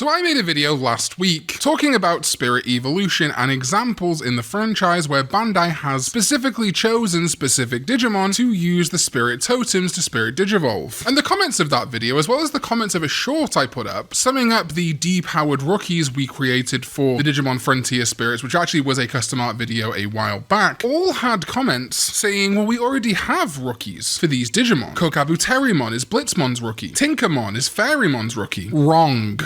So I made a video last week talking about Spirit Evolution and examples in the franchise where Bandai has specifically chosen specific Digimon to use the Spirit Totems to Spirit Digivolve. And the comments of that video, as well as the comments of a short I put up, summing up the depowered rookies we created for the Digimon Frontier Spirits, which actually was a custom art video a while back, all had comments saying, well, we already have rookies for these Digimon. Kokabuterimon is Blitzmon's rookie. Tinkermon is Fairymon's rookie. Wrong.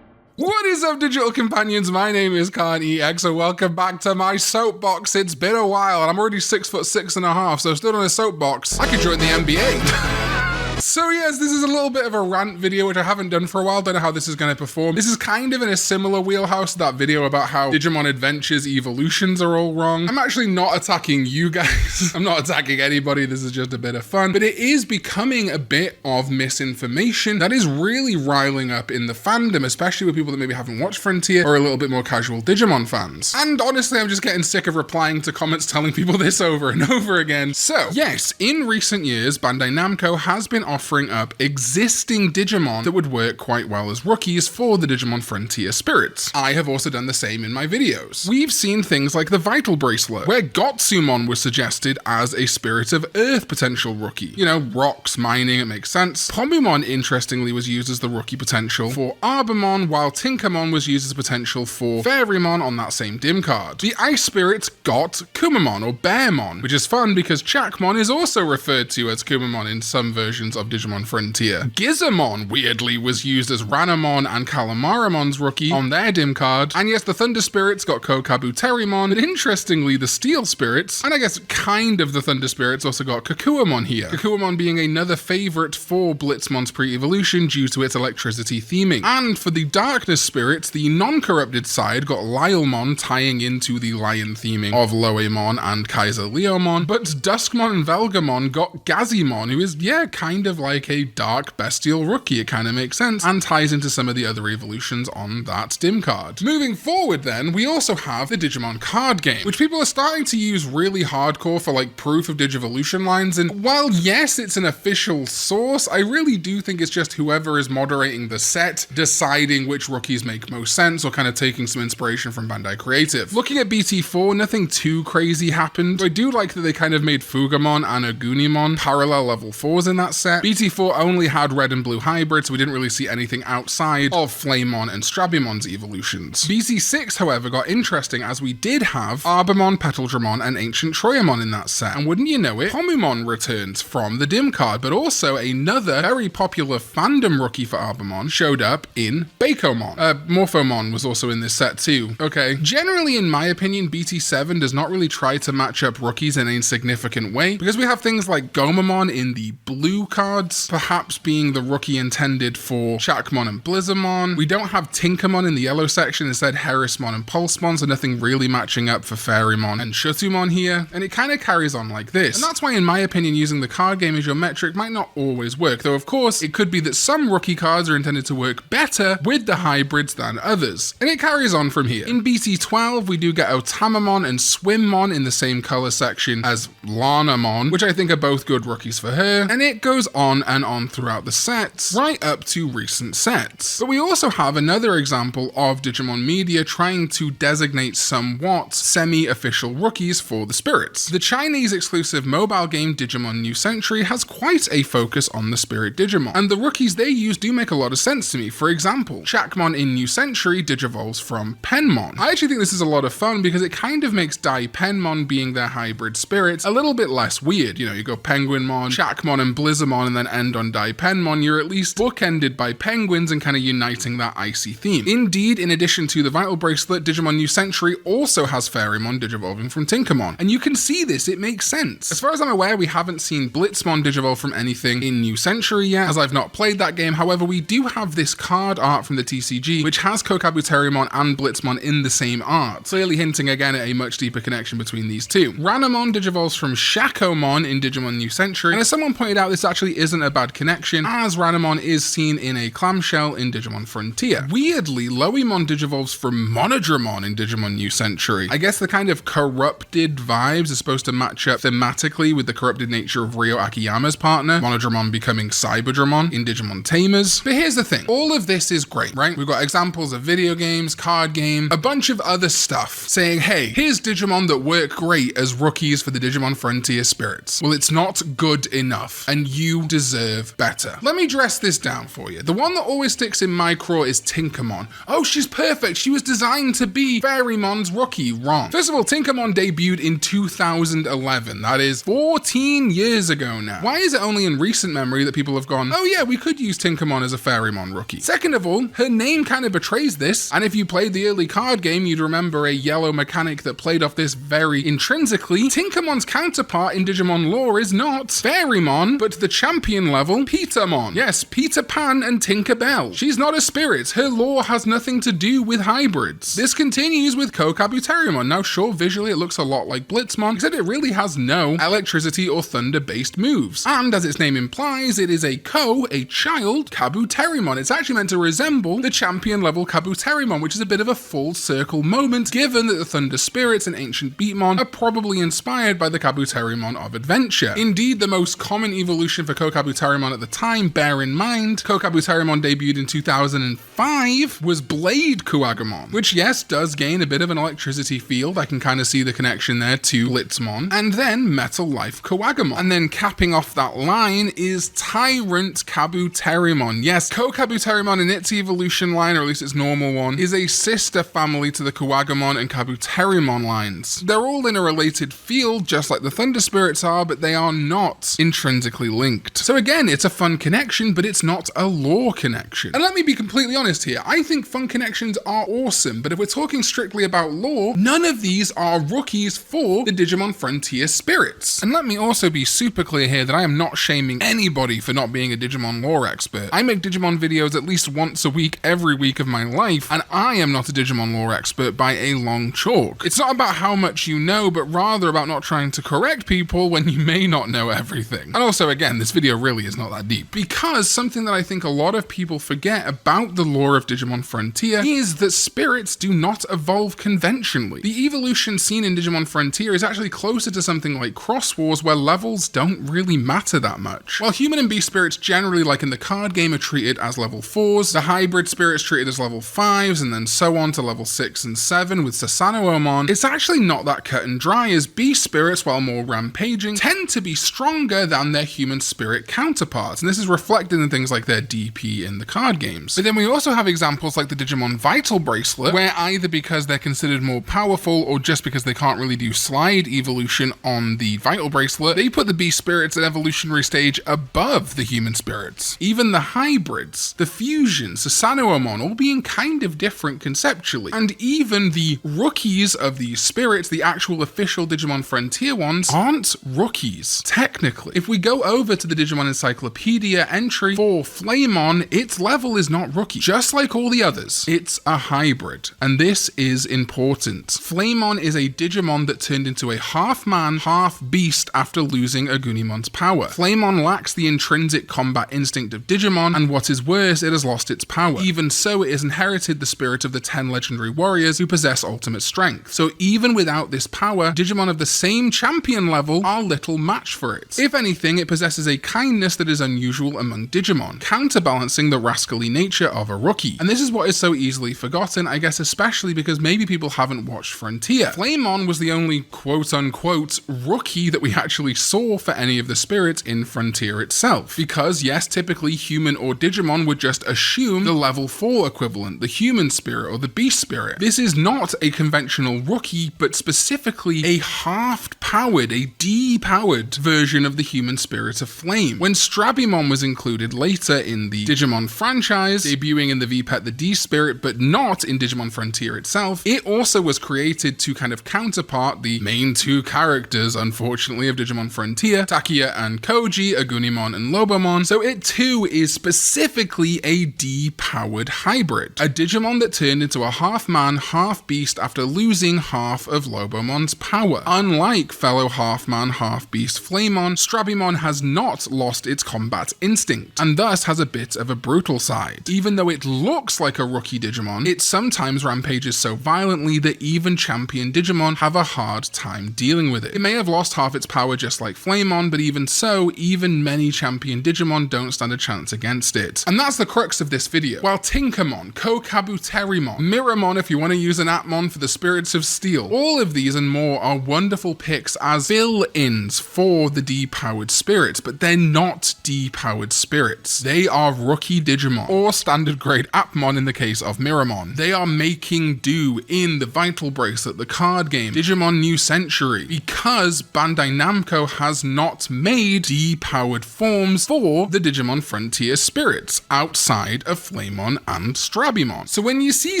What is up, digital companions? My name is Karn EX, and welcome back to my soapbox. It's been a while, and I'm already 6'6.5", so stood on a soapbox. I could join the NBA. So yes, this is a little bit of a rant video, which I haven't done for a while. Don't know how this is going to perform. This is kind of in a similar wheelhouse to that video about how Digimon Adventures evolutions are all wrong. I'm actually not attacking you guys. I'm not attacking anybody. This is just a bit of fun. But it is becoming a bit of misinformation that is really riling up in the fandom, especially with people that maybe haven't watched Frontier or a little bit more casual Digimon fans. And honestly, I'm just getting sick of replying to comments telling people this over and over again. So yes, in recent years, Bandai Namco has been offering up existing Digimon that would work quite well as rookies for the Digimon Frontier Spirits. I have also done the same in my videos. We've seen things like the Vital Bracelet, where Gotsumon was suggested as a Spirit of Earth potential rookie. You know, rocks, mining, it makes sense. Pomumon, interestingly, was used as the rookie potential for Arbamon, while Tinkermon was used as potential for Fairymon on that same dim card. The Ice Spirits got Kumamon, or Bearmon, which is fun because Chakmon is also referred to as Kumamon in some versions of Digimon Frontier. Gizamon, weirdly, was used as Ranamon and Calamaramon's rookie on their dim card. And yes, the Thunder Spirits got Kokabuterimon, but interestingly, the Steel Spirits, and I guess kind of the Thunder Spirits, also got Kakuamon here. Kakuamon being another favorite for Blitzmon's pre-evolution due to its electricity theming. And for the Darkness Spirits, the non-corrupted side got Lylemon, tying into the lion theming of Loemon and Kaiser Leomon, but Duskmon and Velgamon got Gazimon, who is, yeah, kind of like a dark bestial rookie. It kind of makes sense and ties into some of the other evolutions on that dim card. Moving forward then, we also have the Digimon card game, which people are starting to use really hardcore for like proof of Digivolution lines, and while yes, it's an official source, I really do think it's just whoever is moderating the set deciding which rookies make most sense or kind of taking some inspiration from Bandai Creative. Looking at BT4, nothing too crazy happened. I do like that they kind of made Fugamon and Agunimon parallel level 4s in that set. BT4 only had red and blue hybrids, so we didn't really see anything outside of Flamemon and Strabimon's evolutions. BT6, however, got interesting as we did have Arbamon, Petaldramon, and Ancient Troyamon in that set. And wouldn't you know it, Pomumon returns from the dim card, but also another very popular fandom rookie for Arbamon showed up in Bakomon. Morphomon was also in this set too. Okay. Generally, in my opinion, BT7 does not really try to match up rookies in a significant way, because we have things like Gomamon in the blue cards, perhaps being the rookie intended for Chakmon and Blizzamon. We don't have Tinkermon in the yellow section, instead Harrismon and Pulsemon, so nothing really matching up for Fairymon and Shutumon here, and it kind of carries on like this. And that's why, in my opinion, using the card game as your metric might not always work, though of course it could be that some rookie cards are intended to work better with the hybrids than others, and it carries on from here. In BT12, we do get Otamamon and Swimmon in the same color section as Lanamon, which I think are both good rookies for her, and it goes on and on throughout the sets, right up to recent sets. But we also have another example of Digimon Media trying to designate somewhat semi-official rookies for the spirits. The Chinese exclusive mobile game Digimon New Century has quite a focus on the spirit Digimon, and the rookies they use do make a lot of sense to me. For example, Chakmon in New Century digivolves from Penmon. I actually think this is a lot of fun because it kind of makes Daipenmon being their hybrid spirits a little bit less weird. You know, you go Penguinmon, Chakmon, and Blizzamon, and then end on Daipenmon. You're at least bookended by penguins and kind of uniting that icy theme. Indeed, in addition to the Vital Bracelet, Digimon New Century also has Fairymon digivolving from Tinkermon, and you can see this, it makes sense. As far as I'm aware, we haven't seen Blitzmon digivolve from anything in New Century yet, as I've not played that game. However, we do have this card art from the TCG, which has Kokabuterimon and Blitzmon in the same art, clearly hinting again at a much deeper connection between these two. Ranamon digivolves from Shakomon in Digimon New Century, and as someone pointed out, this actually isn't a bad connection, as Ranamon is seen in a clamshell in Digimon Frontier. Weirdly, Loemon digivolves from Monodramon in Digimon New Century. I guess the kind of corrupted vibes are supposed to match up thematically with the corrupted nature of Ryo Akiyama's partner, Monodramon becoming Cyberdramon in Digimon Tamers. But here's the thing, all of this is great, right? We've got examples of video games, card game, a bunch of other stuff saying, hey, here's Digimon that work great as rookies for the Digimon Frontier Spirits. Well, it's not good enough, and you deserve better. Let me dress this down for you. The one that always sticks in my craw is Tinkermon. Oh, she's perfect. She was designed to be Fairymon's rookie. Wrong. First of all, Tinkermon debuted in 2011. That is 14 years ago now. Why is it only in recent memory that people have gone, oh yeah, we could use Tinkermon as a Fairymon rookie? Second of all, her name kind of betrays this, and if you played the early card game, you'd remember a yellow mechanic that played off this very intrinsically. Tinkermon's counterpart in Digimon lore is not Fairymon, but the champion level Petermon. Yes, Peter Pan and Tinkerbell. She's not a spirit. Her lore has nothing to do with hybrids. This continues with Kokabuterimon. Now sure, visually it looks a lot like Blitzmon, except it really has no electricity or thunder-based moves. And as its name implies, it is a child, Kabuterimon. It's actually meant to resemble the champion level Kabuterimon, which is a bit of a full circle moment, given that the Thunder Spirits and Ancient Beatmon are probably inspired by the Kabuterimon of Adventure. Indeed, the most common evolution for Kokabuterimon at the time, bear in mind, Kokabuterimon debuted in 2005, was Blade Kuwagamon, which yes, does gain a bit of an electricity field. I can kind of see the connection there to Blitzmon. And then Metal Life Kuwagamon. And then capping off that line is Tyrant Kabuterimon. Yes, Kokabuterimon in its evolution line, or at least its normal one, is a sister family to the Kuwagamon and Kabuterimon lines. They're all in a related field, just like the Thunder Spirits are, but they are not intrinsically linked. So again, it's a fun connection, but it's not a lore connection. And let me be completely honest here, I think fun connections are awesome, but if we're talking strictly about lore, none of these are rookies for the Digimon Frontier Spirits. And let me also be super clear here that I am not shaming anybody for not being a Digimon lore expert. I make Digimon videos at least once a week, every week of my life, and I am not a Digimon lore expert by a long chalk. It's not about how much you know, but rather about not trying to correct people when you may not know everything. And also, again, this video really is not that deep, because something that I think a lot of people forget about the lore of Digimon Frontier is that spirits do not evolve conventionally. The evolution seen in Digimon Frontier is actually closer to something like Cross Wars, where levels don't really matter that much. While human and beast spirits generally, like in the card game, are treated as level 4s, the hybrid spirits treated as level 5s, and then so on to level 6 and 7 with Susanoo-omon, it's actually not that cut and dry, as beast spirits, while more rampaging, tend to be stronger than their human spirit counterparts, and this is reflected in things like their DP in the card games. But then we also have examples like the Digimon Vital Bracelet, where either because they're considered more powerful or just because they can't really do slide evolution on the Vital Bracelet, they put the beast spirits at evolutionary stage above the human spirits. Even the hybrids, the fusions, Susanoo-omon, all being kind of different conceptually, and even the rookies of these spirits, the actual official Digimon Frontier ones, aren't rookies, technically. If we go over to the Digimon Encyclopedia entry for Flamon, its level is not rookie. Just like all the others, it's a hybrid, and this is important. Flamon is a Digimon that turned into a half-man, half-beast after losing Agunimon's power. Flamon lacks the intrinsic combat instinct of Digimon, and what is worse, it has lost its power. Even so, it has inherited the spirit of the 10 legendary warriors who possess ultimate strength. So even without this power, Digimon of the same champion level are little match for it. If anything, it possesses a kindness that is unusual among Digimon, counterbalancing the rascally nature of a rookie. And this is what is so easily forgotten, I guess especially because maybe people haven't watched Frontier. Flamon was the only quote-unquote rookie that we actually saw for any of the spirits in Frontier itself. Because yes, typically human or Digimon would just assume the level 4 equivalent, the human spirit or the beast spirit. This is not a conventional rookie, but specifically a half-powered, a depowered version of the human spirit of Flame. When Strabimon was included later in the Digimon franchise, debuting in the VPET the D-Spirit, but not in Digimon Frontier itself, it also was created to kind of counterpart the main two characters, unfortunately, of Digimon Frontier, Takia and Koji, Agunimon and Lobomon, so it too is specifically a depowered hybrid. A Digimon that turned into a half-man, half-beast after losing half of Lobomon's power. Unlike fellow half-man, half-beast Flamon, Strabimon has not not lost its combat instinct, and thus has a bit of a brutal side. Even though it looks like a rookie Digimon, it sometimes rampages so violently that even champion Digimon have a hard time dealing with it. It may have lost half its power just like Flamon, but even so, even many champion Digimon don't stand a chance against it. And that's the crux of this video. While Tinkermon, Kokabuterimon, Miramon if you want to use an Atmon for the Spirits of Steel, all of these and more are wonderful picks as fill-ins for the D-powered spirits, but they're not D-powered spirits. They are rookie Digimon, or standard grade Atmon in the case of Miramon. They are making do in the Vital Bracelet, the card game, Digimon New Century, because Bandai Namco has not made D-powered forms for the Digimon Frontier spirits outside of Flamon and Strabimon. So when you see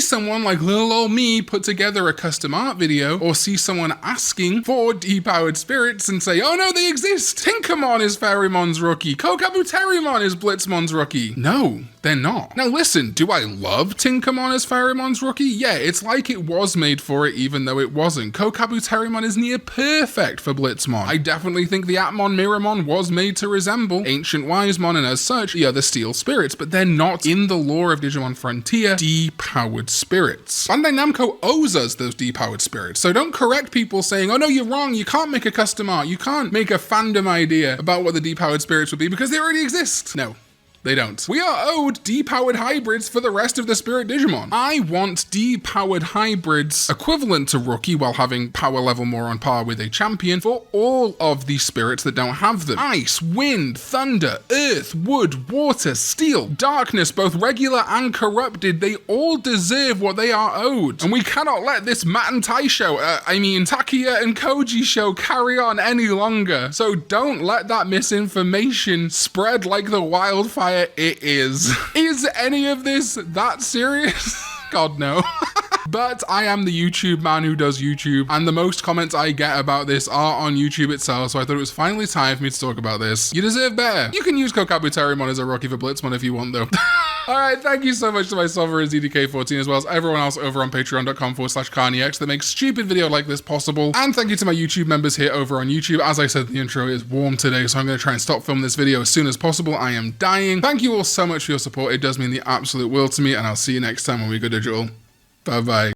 someone like little old me put together a custom art video, or see someone asking for D-powered spirits and say, oh no, they exist! Tinkermon is Fairymon's rookie, Kokabuterimon is Blitzmon's rookie. No, they're not. Now listen, do I love Tinkermon as Fairymon's rookie? Yeah, it's like it was made for it even though it wasn't. Kokabuterimon is near perfect for Blitzmon. I definitely think the Atmon Miramon was made to resemble Ancient Wisemon and as such the other Steel spirits, but they're not in the lore of Digimon Frontier D-powered spirits. Bandai Namco owes us those D-powered spirits, so don't correct people saying, oh no, you're wrong, you can't make a custom art, you can't make a fandom idea about what the D-powered spirits would be because they already exist. No. They don't. We are owed D-powered hybrids for the rest of the Spirit Digimon. I want D-powered hybrids equivalent to Rookie while having power level more on par with a champion for all of the spirits that don't have them. Ice, wind, thunder, earth, wood, water, steel, darkness, both regular and corrupted, they all deserve what they are owed. And we cannot let this Matt and Tai show, Takia and Koji show carry on any longer. So don't let that misinformation spread like the wildfire it is. Is any of this that serious? God, no. But I am the YouTube man who does YouTube, and the most comments I get about this are on YouTube itself, so I thought it was finally time for me to talk about this. You deserve better. You can use Kokabuterimon as a rookie for Blitzmon if you want, though. Alright, thank you so much to my sovereign ZDK14, as well as everyone else over on patreon.com/Karn EX that makes stupid video like this possible. And thank you to my YouTube members here over on YouTube. As I said in the intro, it is warm today, so I'm going to try and stop filming this video as soon as possible. I am dying. Thank you all so much for your support. It does mean the absolute world to me, and I'll see you next time when we go digital. Bye-bye.